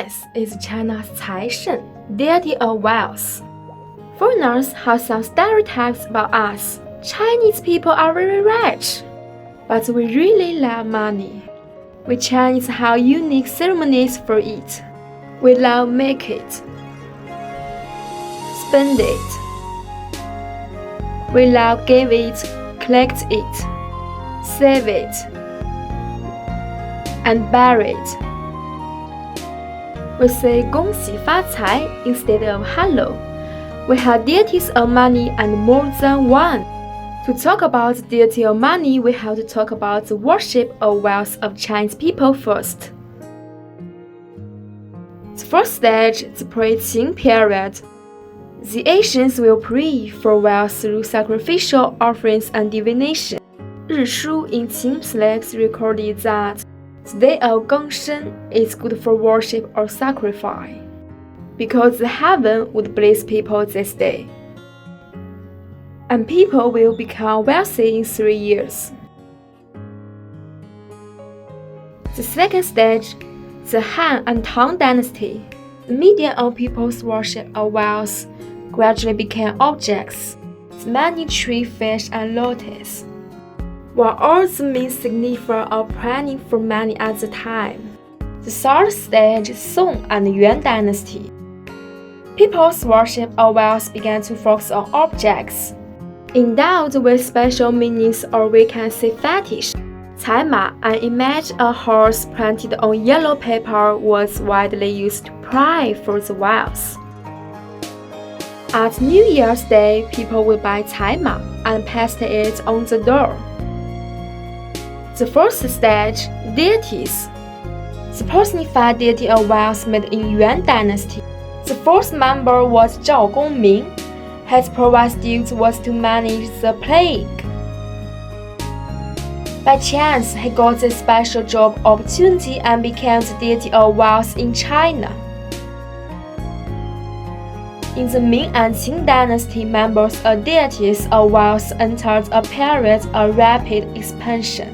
goddess is China's Caishen, deity of wealth. Foreigners have some stereotypes about us. Chinese people are very rich, but we really love money. We Chinese have unique ceremonies for it. We love make it, spend it. We love give it, collect it, save it, and bury it. We say 恭喜发财 instead of hello. We have deities of money and more than one. To talk about the deity of money, we have to talk about the worship of wealth of Chinese people first. The first stage, the pre-Qing period. The Asians will pray for wealth through sacrificial offerings and divination. 日书 in Qing slips recorded that the day of Gangshen is good for worship or sacrifice, because the heaven would bless people this day, and people will become wealthy in 3 years. The second stage, the Han and Tang dynasty. The median of people's worship of wealth gradually became objects, the many tree, fish, and lotus, while all the main signifier of planning for money at the time. The third stage, Song and Yuan dynasty. People's worship of wealth began to focus on objects, endowed with special meanings, or we can say fetish. 彩马, an image of a horse planted on yellow paper, was widely used to pray for the wealth. At New Year's Day, people will buy 彩马 and paste it on the door. The first stage, deities. The personified deity of wealth made in Yuan dynasty. The first member was Zhao Gongming. His province duty was to manage the plague. By chance, he got this special job opportunity and became the deity of wealth in China. In the Ming and Qing dynasty, members of deities of wealth entered a period of rapid expansion.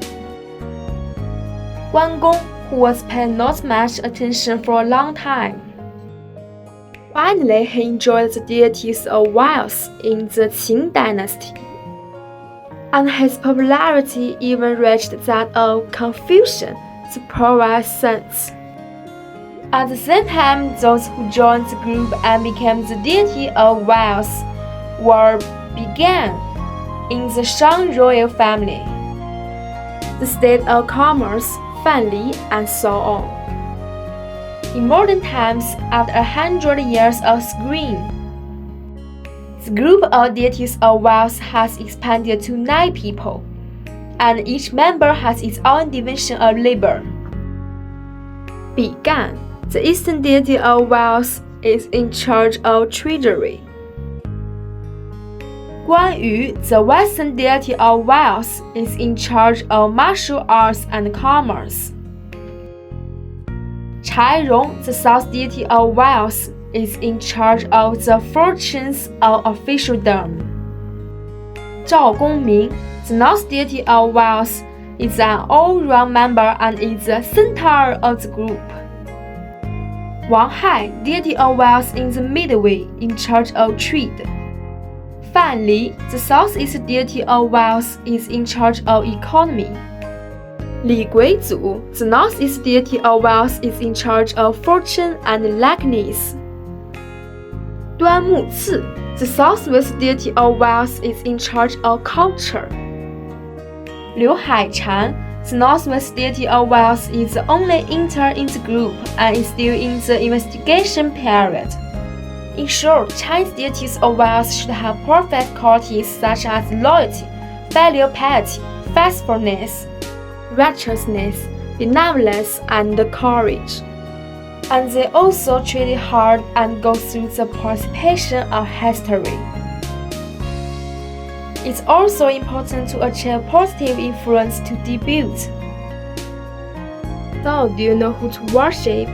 Guan Gong, who was paying not much attention for a long time. Finally, he enjoyed the deities of wealth in the Qing dynasty, and his popularity even reached that of Confucius, the province saints. At the same time, those who joined the group and became the deity of wealth were began in the Shang royal family, the state of commerce, Fan Li, and so on. In modern times, after 100 years of screen, the group of deities of wealth has expanded to 9 people, and each member has its own division of labor. Bi Gan, the eastern deity of wealth, is in charge of treasury. Guan Yu, the western deity of wealth, is in charge of martial arts and commerce. Chai Rong, the south deity of wealth, is in charge of the fortunes of officialdom. Zhao Gongming, the north deity of wealth, is an all-round member and is the center of the group. Wang Hai, deity of wealth in the midway, in charge of trade. Fan Li, the southeast deity of wealth, is in charge of economy. Li Guizu, the northeast deity of wealth, is in charge of fortune and likeness. Duan Muci, the southwest deity of wealth, is in charge of culture. Liu Haichan, the northwest deity of wealth, is the only intern in the group and is still in the investigation period. In short, Chinese deities of wealth should have perfect qualities such as loyalty, filial piety, faithfulness, righteousness, benevolence, and courage. And they also traded hard and go through the participation of history. It's also important to achieve positive influence to debut. So, do you know who to worship?